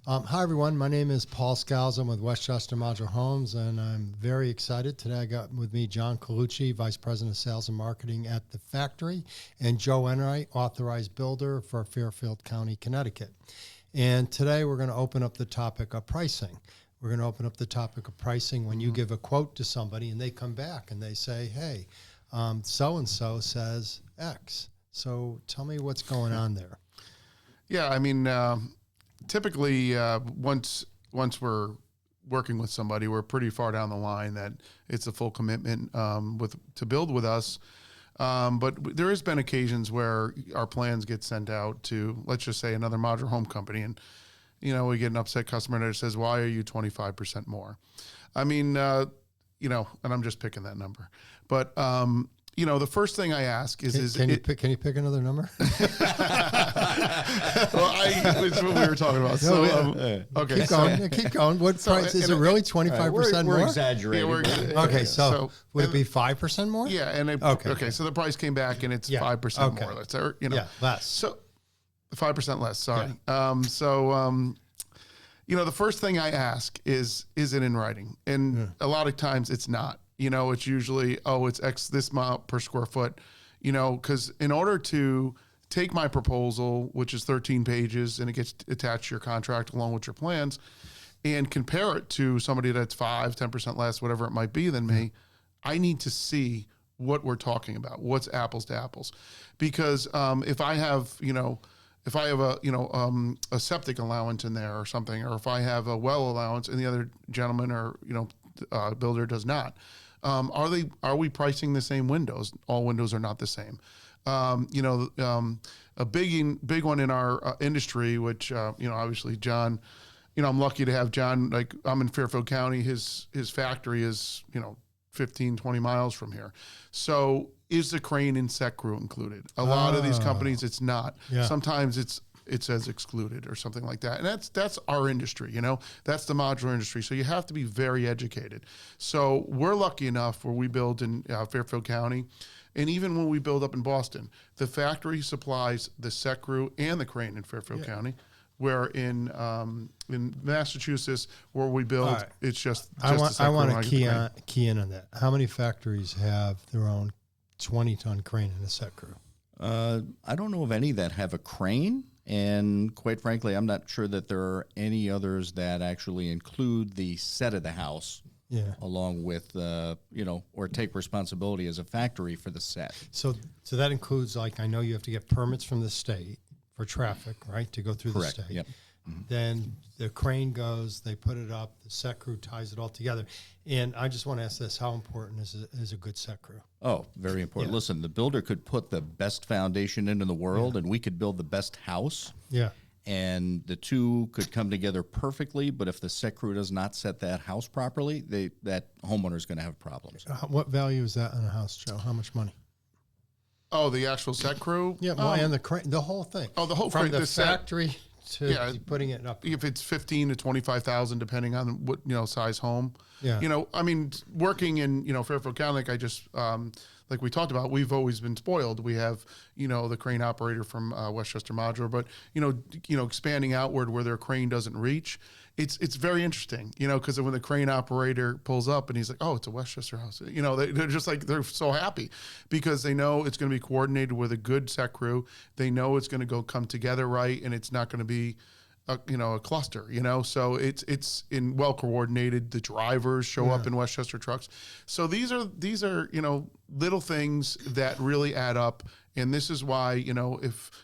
Hi, everyone. My name is Paul Scalzo. I'm with Westchester Modular Homes, and I'm very excited. Today I got with me John Colucci, Vice President of Sales and Marketing at The Factory, and Joe Enright, Authorized Builder for Fairfield County, Connecticut. And today we're going to open up the topic of pricing. We're going to open up the topic of pricing when you give a quote to somebody and they come back and they say, hey, so-and-so says X. So tell me what's going on there. Yeah, I mean, typically once we're working with somebody, we're pretty far down the line that it's a full commitment to build with us. But there has been occasions where our plans get sent out to, let's just say, another modular home company, and we get an upset customer that says, "Why are you 25% more?" I mean, and I'm just picking that number, but. The first thing I ask is, can you pick another number? Well, it's what we were talking about. So, okay. Keep going. What price? Is it really 25% more? We're exaggerating. Okay, so would it be 5% more? Yeah, and okay. So the price came back and it's 5% more. Let's say, less. So 5% less. Sorry. Yeah. The first thing I ask is it in writing? And a lot of times it's not. It's usually, it's X this amount per square foot, because in order to take my proposal, which is 13 pages, and it gets attached to your contract along with your plans, and compare it to somebody that's 5-10% less, whatever it might be than me, I need to see what we're talking about, what's apples to apples. Because if I have, a septic allowance in there or something, or if I have a well allowance and the other gentleman or, builder does not, are we pricing the same windows? All windows are not the same. A big one in our industry, which, obviously John, I'm lucky to have John, like I'm in Fairfield County. His factory is, 15, 20 miles from here. So is the crane and set crew included? A lot of these companies, it's not. Yeah. Sometimes it says excluded or something like that. And that's our industry, that's the modular industry. So you have to be very educated. So we're lucky enough where we build in Fairfield County. And even when we build up in Boston, the factory supplies the set crew and the crane in Fairfield County. Where in Massachusetts, where we build, it's just I want to key in on that. How many factories have their own 20-ton crane and a set crew? I don't know of any that have a crane. And quite frankly, I'm not sure that there are any others that actually include the set of the house, along with, or take responsibility as a factory for the set. So that includes, like, I know you have to get permits from the state for traffic, right, to go through Correct. the state. Yep. Then the crane goes, they put it up, the set crew ties it all together. And I just want to ask this, how important is a good set crew? Oh, very important. Yeah. Listen, the builder could put the best foundation into the world, and we could build the best house. Yeah. And the two could come together perfectly, but if the set crew does not set that house properly, that homeowner is going to have problems. What value is that on a house, Joe? How much money? Oh, the actual set crew? Yeah, and the crane, the whole thing. Oh, the whole from crane, the factory to putting it up. If it's 15 to 25,000, depending on what size home. Yeah. Working in Fairfield County, like I just like we talked about, we've always been spoiled. We have the crane operator from Westchester Modular, but expanding outward where their crane doesn't reach. It's very interesting, because when the crane operator pulls up and he's like, oh, it's a Westchester house, they're just like, they're so happy because they know it's going to be coordinated with a good set crew. They know it's going to come together right, and it's not going to be a cluster, so it's in well coordinated. The drivers show up in Westchester trucks. So these are little things that really add up. And this is why,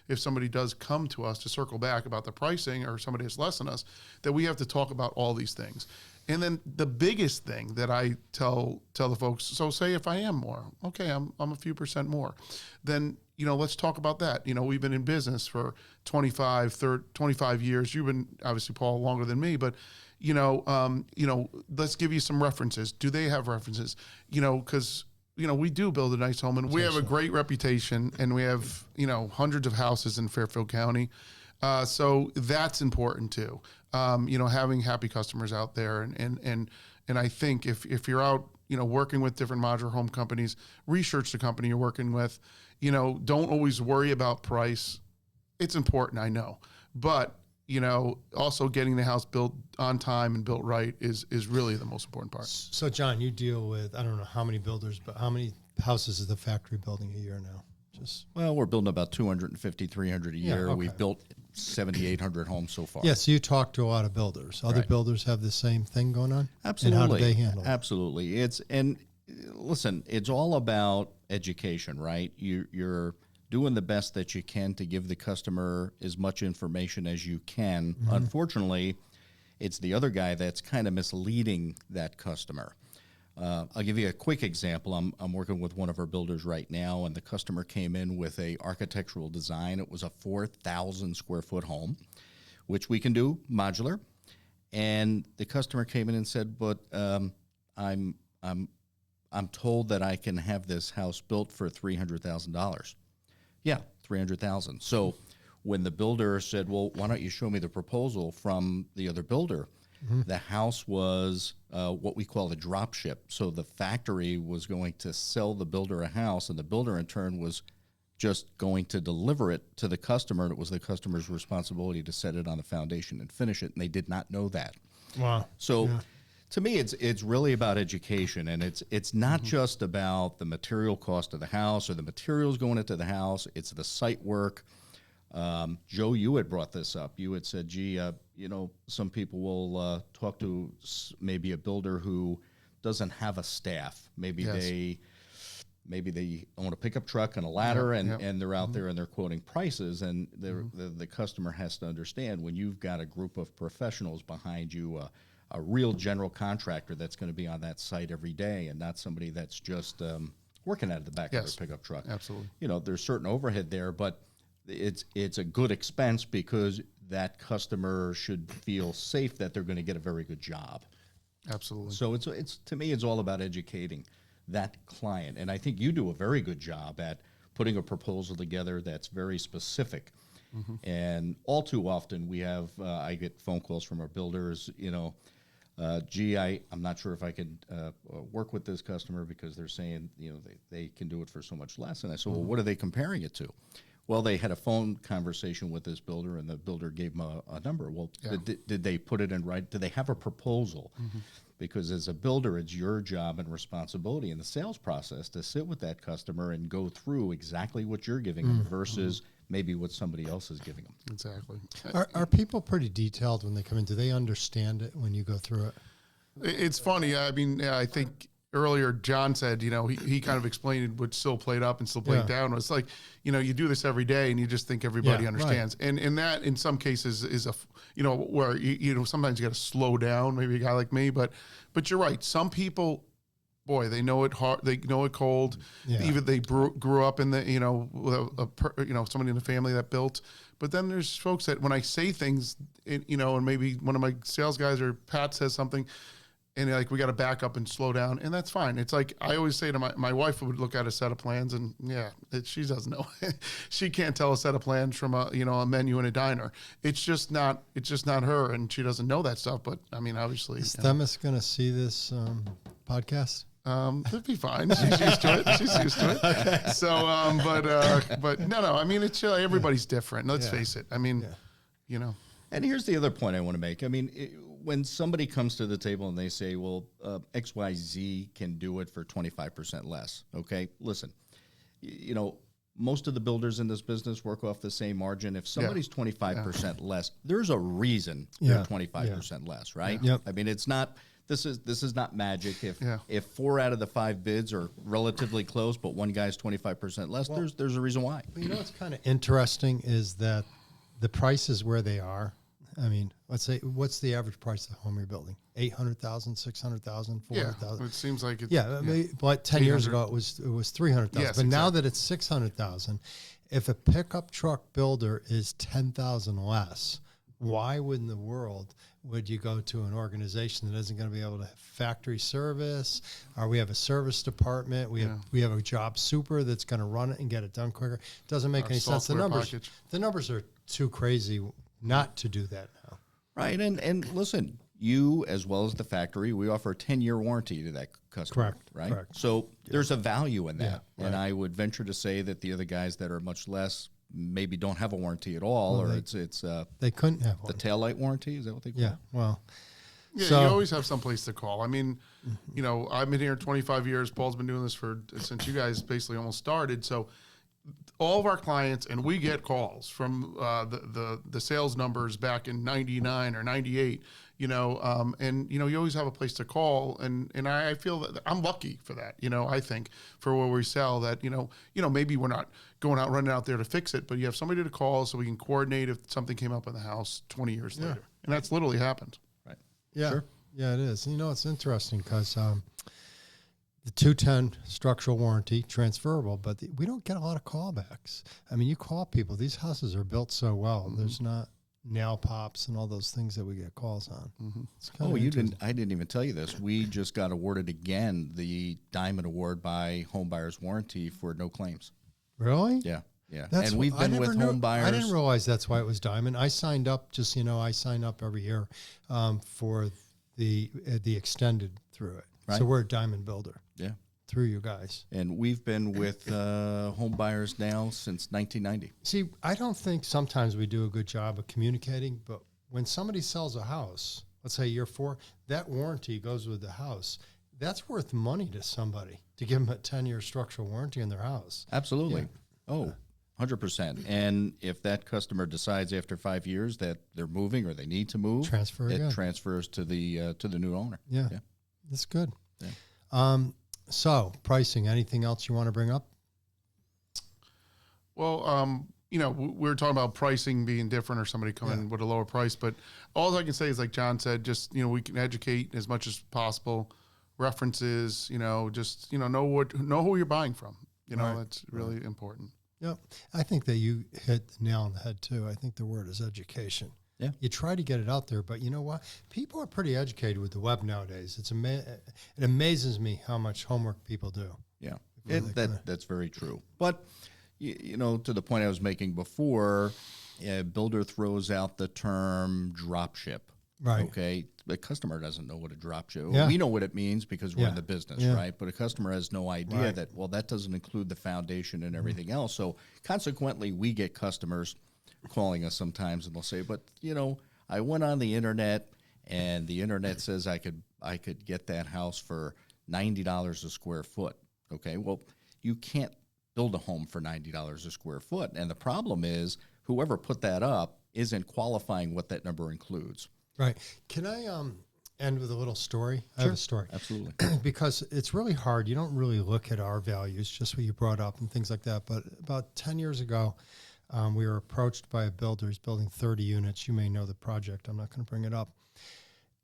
if somebody does come to us, to circle back about the pricing, or somebody has less than us, that we have to talk about all these things. And then the biggest thing that I tell the folks, so say if I am more, okay, I'm a few percent more, then, let's talk about that. We've been in business for 25 years. You've been, obviously, Paul, longer than me, but, let's give you some references. Do they have references? Because we do build a nice home, and we have a great reputation, and we have, hundreds of houses in Fairfield County. So that's important too. Having happy customers out there. And I think if you're out, working with different modular home companies, research the company you're working with, don't always worry about price. It's important, I know, but also getting the house built on time and built right is really the most important part. So, John, you deal with, I don't know how many builders, but how many houses is the factory building a year now? Well, we're building about 250, 300 a year. Okay. We've built 7,800 homes so far. Yeah, so you talk to a lot of builders. Other builders have the same thing going on? Absolutely. And how do they handle it? Absolutely. Listen, it's all about education, right? You're doing the best that you can to give the customer as much information as you can. Mm-hmm. Unfortunately, it's the other guy that's kind of misleading that customer. I'll give you a quick example. I'm working with one of our builders right now, and the customer came in with a architectural design. It was a 4,000 square foot home, which we can do modular. And the customer came in and said, "But I'm told that I can have this house built for $300,000." Yeah, $300,000. So when the builder said, "Well, why don't you show me the proposal from the other builder?" Mm-hmm. The house was what we call a drop ship. So the factory was going to sell the builder a house, and the builder in turn was just going to deliver it to the customer, and it was the customer's responsibility to set it on the foundation and finish it, and they did not know that. Wow. So to me, it's really about education, and it's not just about the material cost of the house or the materials going into the house. It's the site work. Joe, you had brought this up. You had said, "Gee, some people will talk to maybe a builder who doesn't have a staff. Maybe they own a pickup truck and a ladder, and they're out there and they're quoting prices. And the customer has to understand, when you've got a group of professionals behind you, a real general contractor that's going to be on that site every day, and not somebody that's just working out of the back of their pickup truck. Absolutely. There's certain overhead there, but it's a good expense because that customer should feel safe that they're going to get a very good job. Absolutely. So it's to me, it's all about educating that client, and I think you do a very good job at putting a proposal together that's very specific. Mm-hmm. And all too often we have I get phone calls from our builders, "Gee, I'm not sure if I could work with this customer because they're saying they can do it for so much less." And I said, "Well, what are they comparing it to?" Well, they had a phone conversation with this builder, and the builder gave them a number. Well, did they put it in right? Did they have a proposal? Mm-hmm. Because as a builder, it's your job and responsibility in the sales process to sit with that customer and go through exactly what you're giving them versus maybe what somebody else is giving them. Exactly. Are people pretty detailed when they come in? Do they understand it when you go through it? It's funny. I mean, I think earlier John said, he kind of explained what still played up and still played down. It's like, you do this every day and you just think everybody understands. Right. And that in some cases is where sometimes you got to slow down, maybe a guy like me, but you're right. Some people, boy, they know it hard. They know it cold. Yeah. Even they grew up in the, somebody in the family that built. But then there's folks that when I say things, and maybe one of my sales guys or Pat says something, and we got to back up and slow down, and that's fine. It's like I always say to my wife would look at a set of plans, and she doesn't know. She can't tell a set of plans from a menu in a diner. It's just not her, and she doesn't know that stuff. But I mean, obviously, is Themis going to see this podcast? It'll be fine. She's used to it. Okay. So, but no. I mean, it's everybody's different. Let's face it. I mean, And here's the other point I want to make. I mean, when somebody comes to the table and they say, "Well, XYZ can do it for 25% less," okay? Listen, most of the builders in this business work off the same margin. If somebody's 25% less, there's a reason they're 25% less, right? Yep. I mean, it's not. This is not magic. If 4 out of the 5 bids are relatively close, but one guy's 25% less, there's a reason why. What's kind of interesting is that the prices where they are. I mean, let's say, what's the average price of the home you're building? 800,000, 600,000, 400,000. It seems like it's but 10 years ago it was 300,000. Yes, but now that it's 600,000, if a pickup truck builder is 10,000 less, why would in the world would you go to an organization that isn't going to be able to have factory service, or we have a service department, we have a job super that's going to run it and get it done quicker? It doesn't make any sense. The numbers are too crazy not to do that now. Right, and listen, you as well as the factory, we offer a 10-year warranty to that customer. Correct. Right? So there's a value in that. And I would venture to say that the other guys that are much less maybe don't have a warranty at all, or it's they couldn't have the one. taillight warranty. Is that what they call it? Yeah, well, Yeah, so, you always have some place to call. I mean, you know, I've been here 25 years. Paul's been doing this since you guys basically almost started. So all of our clients, and we get calls from the sales numbers back in 99 or 98, you know, and, you know, you always have a place to call. And I feel that I'm lucky for that, you know, I think for where we sell that, you know, maybe we're not going out, running out there to fix it, but you have somebody to call so we can coordinate if something came up in the house 20 years later. And that's literally happened. yeah, Sure. yeah, it is. You know, it's interesting because the 210 structural warranty transferable, but we don't get a lot of callbacks. I mean, you call people; these houses are built so well. There's not nail pops and all those things that we get calls on. It's kinda You interesting. didn't. I didn't even tell you this. We just got awarded again the Diamond Award by Home Buyers Warranty for no claims. Really? Yeah, yeah. That's And we've I been never with knew- Home Buyers. I didn't realize that's why it was Diamond. I signed up. Just I sign up every year for the extended through it. So Right. we're a Diamond builder Yeah, through you guys. and we've been with Home Buyers now since 1990. See, I don't think sometimes we do a good job of communicating, but when somebody sells a house, let's say year 4, that warranty goes with the house. That's worth money to somebody to give them a 10-year structural warranty in their house. Absolutely. Yeah. Oh, 100%. And if that customer decides after 5 years that they're moving or they need to move, Transfer it again. transfers to the new owner. Yeah, Yeah. that's good. Yeah. So pricing, anything else you want to bring up? Well, you know, we were talking about pricing being different or somebody coming with a lower price, but all I can say is, like John said, just, you know, we can educate as much as possible, references, you know, just, you know who you're buying from. You know, Right. that's really important. Yep. I think that you hit the nail on the head too. I think the word is education. Yeah. You try to get it out there, but you know what? People are pretty educated with the web nowadays. It amazes me how much homework people do. Yeah, Really that's very true. But, you know, to the point I was making before, a builder throws out the term drop ship. Right. Okay. The customer doesn't know what a drop ship is. Yeah. We know what it means because we're Yeah. in the business, Yeah. right? But a customer has no idea Right. that, well, that doesn't include the foundation and everything else. So consequently, we get customers calling us sometimes and they'll say, but, you know, I went on the internet and the internet says I could get that house for $90 a square foot. Okay. Well, you can't build a home for $90 a square foot. And the problem is whoever put that up isn't qualifying what that number includes. Right. Can I end with a little story? I have a story. Absolutely. Because it's really hard. You don't really look at our values, just what you brought up and things like that. But about 10 years ago, we were approached by a builder. He's building 30 units. You may know the project. I'm not going to bring it up.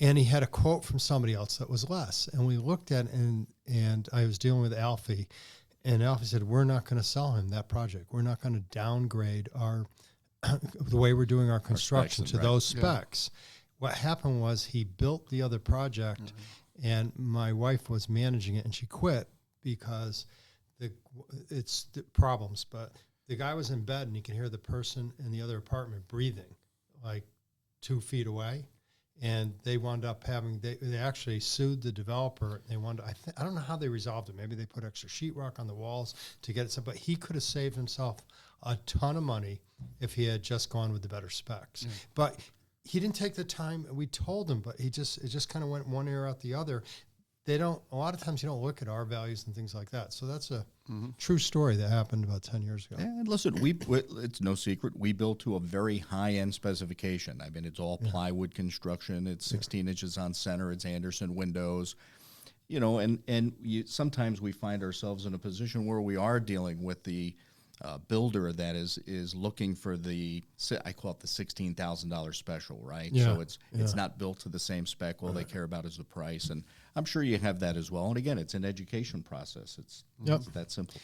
And he had a quote from somebody else that was less. And we looked at it, and I was dealing with Alfie. And Alfie said, we're not going to sell him that project. We're not going to downgrade the way we're doing our construction to right. those specs. What happened was he built the other project, and my wife was managing it, and she quit because it's the problems. But the guy was in bed, and he could hear the person in the other apartment breathing, like 2 feet away. And they wound up they actually sued the developer. They I don't know how they resolved it. Maybe they put extra sheetrock on the walls to get it set, but he could have saved himself a ton of money if he had just gone with the better specs. But he didn't take the time. We told him, but it just kind of went one ear out the other. A lot of times you don't look at our values and things like that. So that's a true story that happened about 10 years ago. And listen, it's no secret. We build to a very high-end specification. I mean, it's all plywood construction. It's 16 inches on center. It's Anderson windows. You know, sometimes we find ourselves in a position where we are dealing with the builder that is looking for I call it the $16,000 special, right? Yeah. So it's not built to the same spec. All they care about is the price, and I'm sure you have that as well. And again, it's an education process. It's that simple.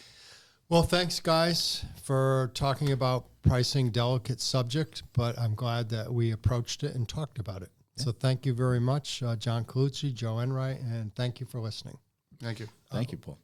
Well, thanks, guys, for talking about pricing, delicate subject, but I'm glad that we approached it and talked about it. Yeah. So thank you very much, John Colucci, Joe Enright, and thank you for listening. Thank you. Thank you, Paul.